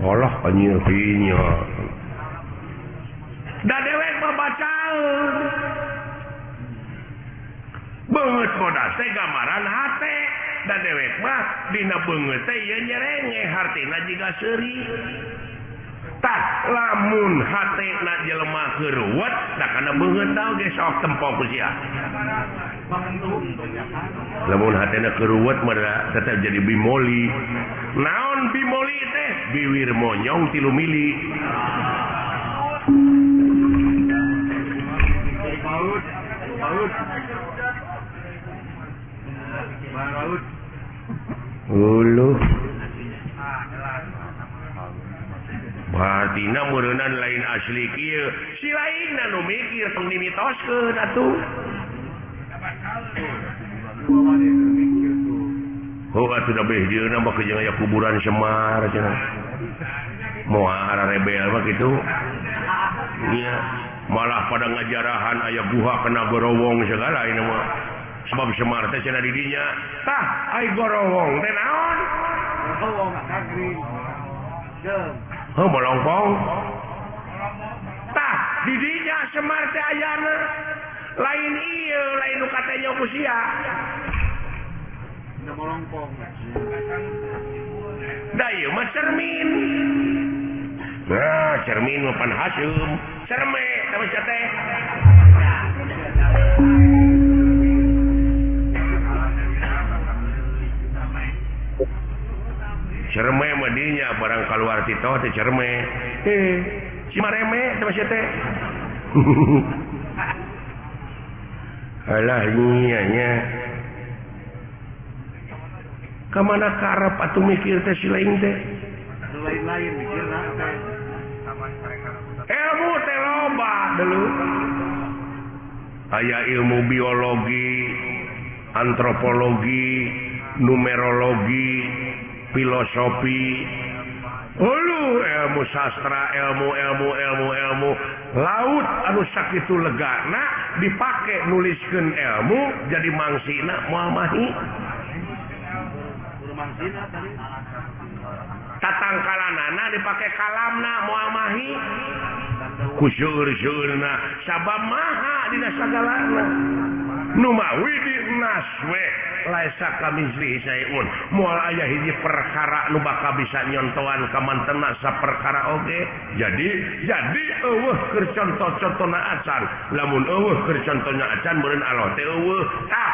olah penyirpinya da dewek membaca banget bodas teh gambaran hate da dewek mah dina beungeut teh ieu nyerenge hartina jiga seuri tak lamun hatena jelema keuruwet da kana beungeut tah ge sok tempo ku sia lamun hatena keuruwet mah tetep jadi bimoli naon bimoli teh biwir monyong 3 mili uluh batina meureunnan lain asli kieu si lainna nu mikir tong dimitoskeun atuh atuh da beh dieuna mah jeung aya kuburan Semar cenah moal rebel mah kitu nya malah pada ngajarahan aya guha kena gorowong segala ini mah sebab Semar teh cenah di dinya tah ai gorowong teh naon gorowong kagri bolongpong tah di dinya Semar teh ayana lain ieu lain nu katanya ku sia da bolongpong da ieu mah cermin nah cermin mah pan Hasyim cerme sama sia teh cerme mah dinya barang kaluar tito teh cerme si mareme sama sia teh alah nya nya kamana karep atuh mikir teh si lain teh lain-lain mikirna ilmu teh loba dulu aya ilmu biologi antropologi numerologi filosofi ilmu sastra ilmu laut anu sakitu legana dipake nuliskeun ilmu jadi mangsina moal mahi tatangkalanana dipake kalamna moal mahi ku seueur-seueurna sabab maha dina sagalana nu mawi di nas we laisa kamizli sayun moal aya hiji perkara nu bakal bisa nyontoan ka mantena saperkara oge jadi eueuh keur conto-contona acan lamun eueuh keur contona acan meureun Allah teh eueuh tah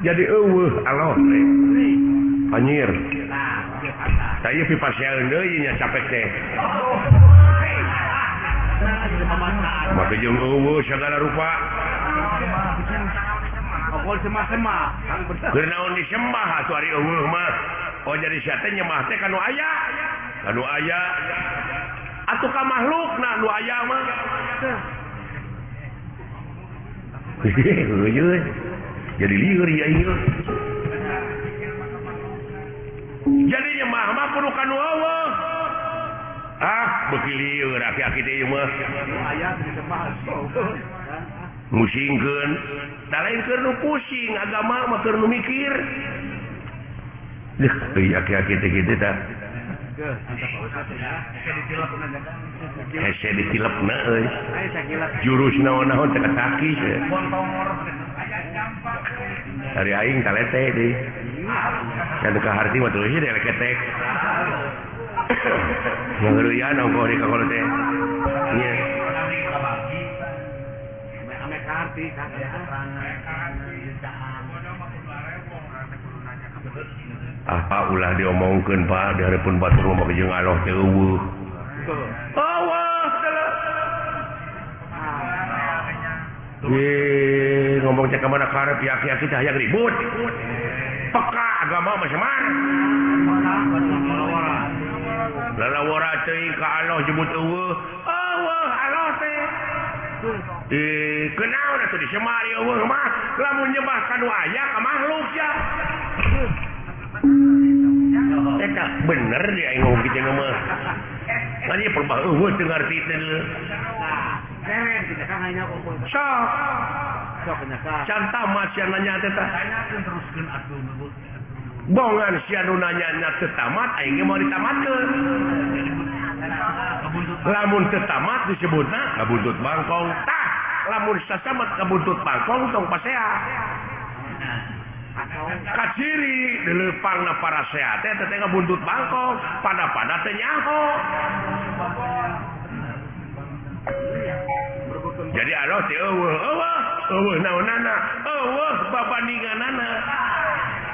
jadi eueuh Allah teh anyir saya pipasieun deui nya capek teh maka jeung eueuh sagala rupa pokol semah-semah keur naon disembah atuh ari eueuh mah oh jadi sia teh nyembah teh kanu aya atuh ka makhlukna nu aya mah jadi lieur ya ieu jadi nyembah mah kudu kanu eueuh beuki lieur aki-aki teh mah aya disembah musingkeun da lain keur nu pusing agama mah keur nu mikir deh aki-aki teh kitu tah hese ditilapna euy jurus naon-naon teh kataki dari aing talete deui can ka harti mah tuluy deui ketek ngeureuyaan ongko di kakolo teh nya apa ulah diomongkeun Pak di hareupeun batur mah jeung Allah teh eueuh ngomong cek mana karep aki-aki teh hayang ribut peka agama mah Semar lalawara teuing ka Allah jebut eueuh Allah teh kenaon atuh di Semar eueuh mah lamun nyembah kanu aya ka makhluk ya eta bener dia ngomong kitu mah kan ieu perbah eueuh teu ngarti teh sok can tamat sia nanya teh tah bongan sia nu nanya teu tamat aing ge mau ditamatkeun lamun teu tamat disebutna kabuntut bangkong tah lamun sasamet kabuntut bangkong tong pasea kaciri dilepangna para sehat teh teh kabuntut bangkong pada teh nyaho jadi aloh teh eueuh naonana eueuh babandinganana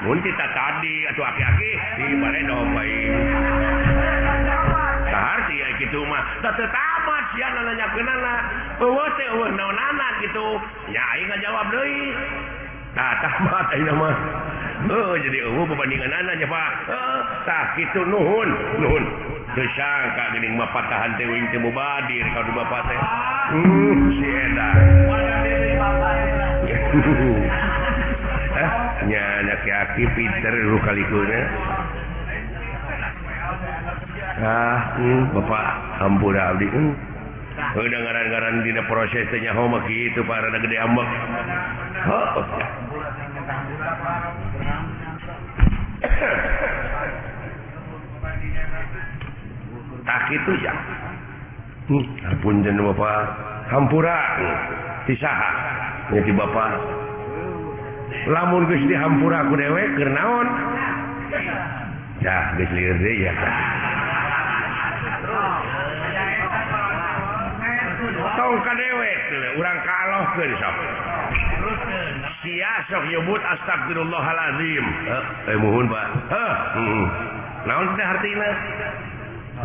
mun kita tadi atuh aki-aki di bare dombain saharti ya kitu mah da teu tamat sia nanyakeunana eueuh teh eueuh naonana kitu nya aing ngajawab deui tah tamat ayeuna mah jadi eueuh babandinganana nya Pak tah kitu nuhun teu sangka geuning mah patahan teh wing teh mubadir ka di bapak teh si eta nya aki-aki pinter lu kalikuna bapak hampura abdi udah ngaran-ngaran dina proses teh nyaho mah kitu Pak rada gede ambek tak itu ya punten bapak hampura ti saha nya ti bapak lamun geus dihampura ku dewek keur naon dah geus lieur deui ya tong ka dewek urang kalohkeun sok sia sok nyebut astagfirullahalazim muhun Pak naon teh artina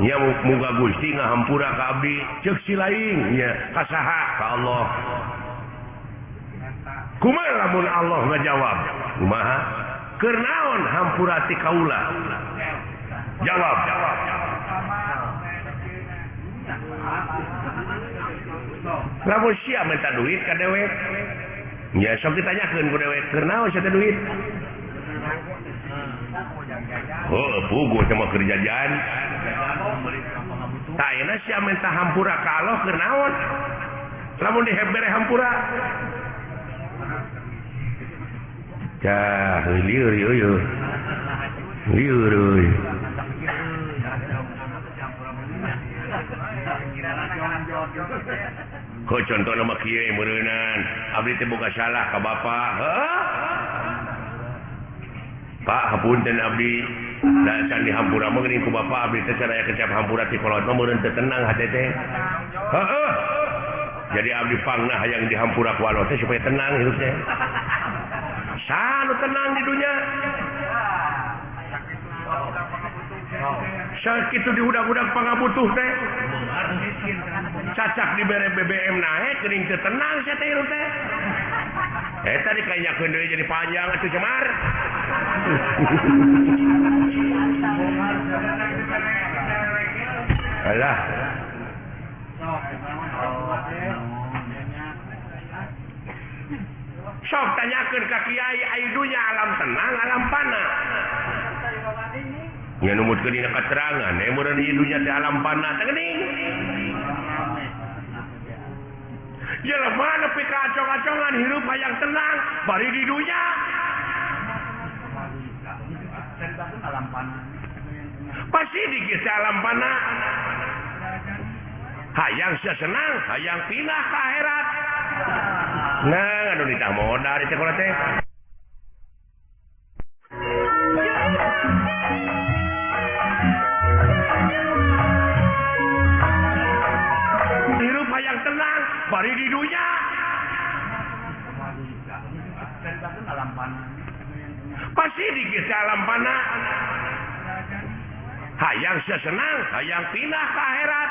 nya muga Gusti ngahampura ka abdi ceuk si laing nya ka saha ka Allah kumaha lamun Allah ngajawab kumaha keur naon hampura ti kaula jawab lamun sia minta duit ka dewek nya sok ditanyakeun ku dewek keur naon sia teh duit puguh sama kerjaan tayana sia minta hampura ka Allah keur naon lamun dihebere hampura cah lieur euy ko contoh nama kieu meureunan abdi teh boga salah ka bapak Pak hapunten abdi da can dihampura mah geuning ku bapak abdi teh cara kecap hampura ti kolot mah meureun teu tenang hate teh jadi abdi pangna hayang dihampura ku Allah teh supaya tenang hidup teh sanu tenang di dunia sakitu diudag-udag pangabutuh teh cacak dibere BBM naik geuning teu tenang sia teh hirup teh eta dikanyakeun deui jadi panjang atuh Cemar alah sok tanyakeun ka kiai ai dunya alam tenang alam pana nya numutkeun dina katerangan meureun ieu dunya teh alam pana teh geuning jelema nepi ka acong-acongan hirup hayang tenang bari di dunya pasti di geus alam pana hayang sia senang hayang pindah ka akhirat nah anu ditah modal di sekolah teh hirup hayang tenang bari di dunya pasti di geus alam pana hayang sia senang hayang pindah ka akhirat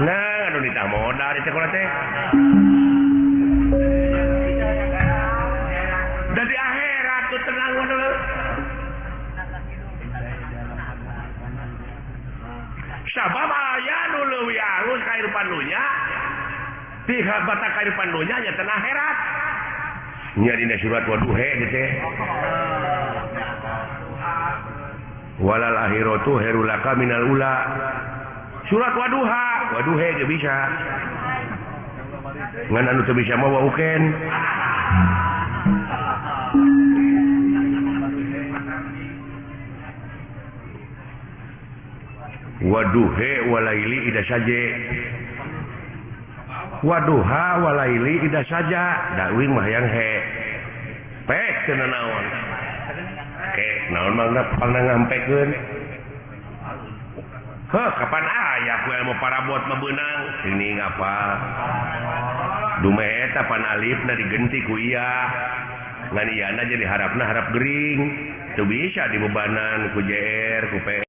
nah anu ditah modal di sekolah teh dari akhirat tuh tenang dulu sabab aya nu leuwih alus kahirupan dunya tiga bata kahirupan dunya nya teh akhirat nya dina surat Waduha teh walal akhiratu khairul laka minal ula surat Waduha ge bisa ngan anu teu bisa mah waukeun waduhe walaili ida saja waduha walaili ida saja dawing mah yang he pek teu naon naon mah pangna ngampekeun kapan aya ku ilmu parabot mah beunang ini ngapa dumeh eta pan alifna digenti ku iya ngan iyana jadi harapna harap gering teu bisa dibebanan ku JR ku P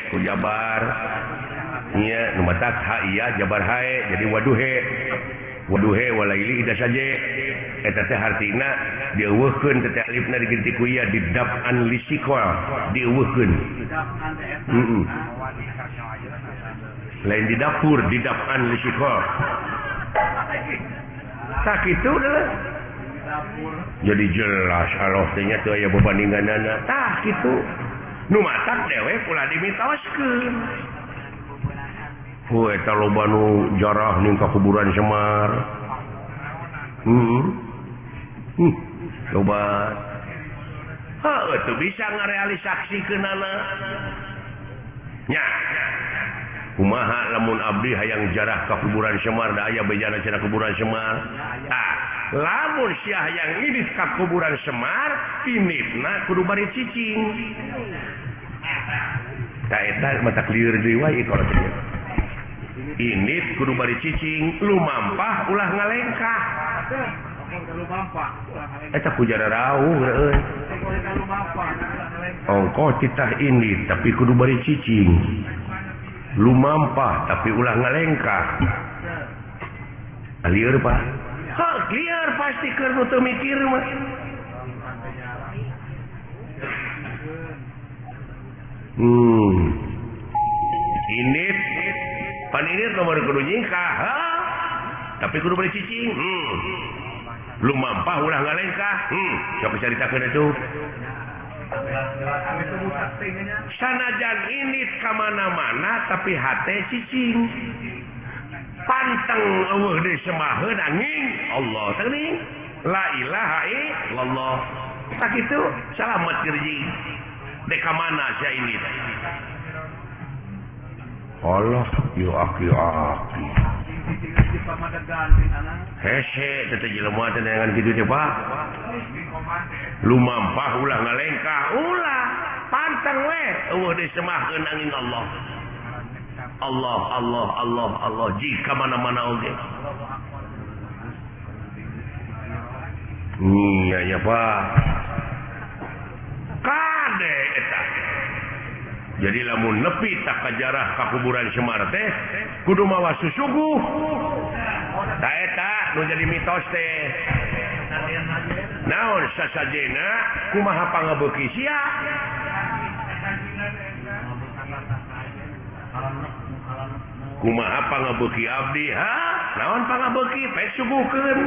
ku jabar nya nu matak ha iya jabar hae jadi waduhe walaili ida saja eta teh hartina dieuweuhkeun teh alifna diganti ku iya didaf'an lisikol dieuweuhkeun lain di dapur didaf'an lisikol tak kitu dah jadi jelas Allah teh nya teu aya berbandinganana tah kitu nu matak dewe pula dimitoskeun eta loba nu jarah ning ka kuburan Semar loba teu bisa ngarealisasikeunana nya kumaha lamun abdi hayang jarah ka kuburan Semar da aya bejana cenah kuburan Semar lamun sia hayang ngidis ka kuburan Semar initna kudu bari cicing ta eta mata clear deui wae kalau teh init kudu bari cicing lumampah ulah ngalengkah eta kujara rauh euy ongkoh titah init tapi kudu bari cicing lumampah tapi ulah ngalengkah alieur Pak clear pasti keur nu teu mikir mah init paninit nomor kudu nyingkah tapi kudu beli cicing lumampah ulah ngalengkah coba caritakeun atuh sanajan init ka mana-mana tapi hate cicing panteng eueuh deui semaheun angin Allah teuing la ilaha illallah tak kitu salamet kerji dek ka mana sia init Allah yo aki hese teh jelema teh dengan kitu teh Pak lumampah ulah ngalengkah ulah panteng we eueuh deui semahkeun angin Allah Allah Allah Allah Allah jika mana-mana oge ya Pak kade eta jadi lamun nepi tak kajarah ka kuburan Semar teh kudu mawa susuguh ta eta nu jadi mitos teh naon sasajena kumaha pangabeuki sia kumaha pangabeuki abdi naon pangabeuki pek suguhkeun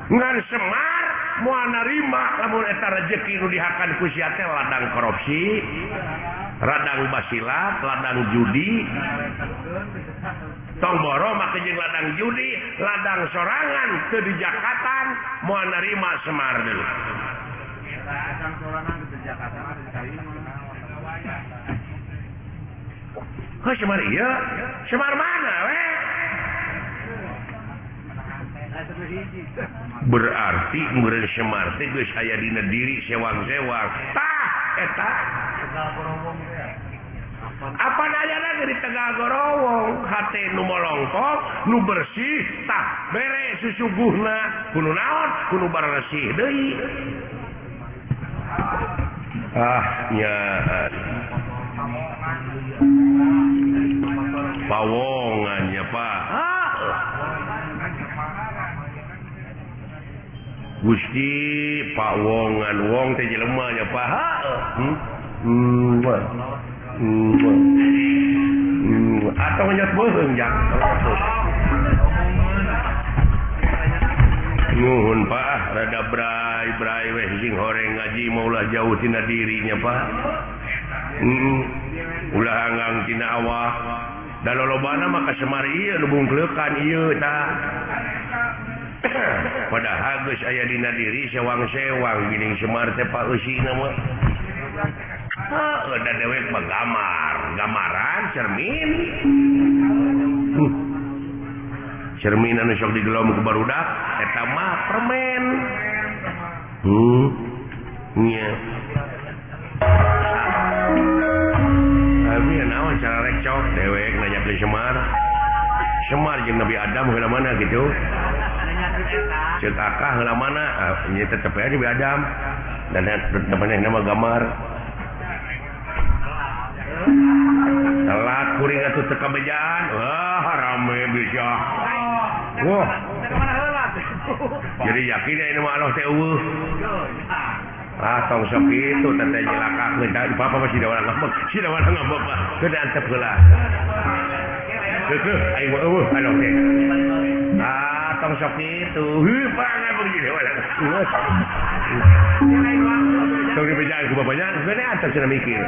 ngan Semar moal narima lamun eta rezeki nu dihakan ku sia teh ladang korupsi, ladang basilat, ladang judi, tong boro make jeung ladang judi, ladang sorangan teu dijakatan moal narima Semar deui. Ladang sorangan teu dijakatan Semar ieu, Semar mana we? Berarti meureun Semar teh geus aya dina diri sewang-sewang tah eta apa dayana di Tegal Gorowong hate nu molongkok nu bersih tah bere susuguhna kudu naon kudu bersih deui nya pawongannya Pak Gusti Pak Wongan wong teh jelema nya Pak atau nyot beung jak rada brai weh sing horeng ngaji maulah jauh tina dirinya Pak. Ulah hanggang tina awak. Da lolobana maka Semar ieu nu bungkleukan ieu tah. Padahal geus aya dina diri sewang-sewang geuning Semar teh Pak eusina mah. Da dewek mah gamaran cermin. Cermin anu sok digelom ku barudak eta mah permen. Nya. Abi naon cara rekcok dewek nanya ke Semar jeung Nabi Adam heula mana gitu. Ceuk akah heula mana? Nya tetep aya Nabi Adam. Dan depannya nama gambar. Telat kuring atuh teu kabejaan. Wah, rame bisa. Wah. Jadi yakin ini mah Allah teh eueuh. Tong sok kitu teh nyelakakeun tah papa masih da urang ngambek. Si da urang ngambek mah teu antep heula. Teu aing mah eueuh Allah teh. Tong sok kitu. Heuh pangan begitu da urang. Tong dibejaan ku bapanya, geus antep cenah mikir.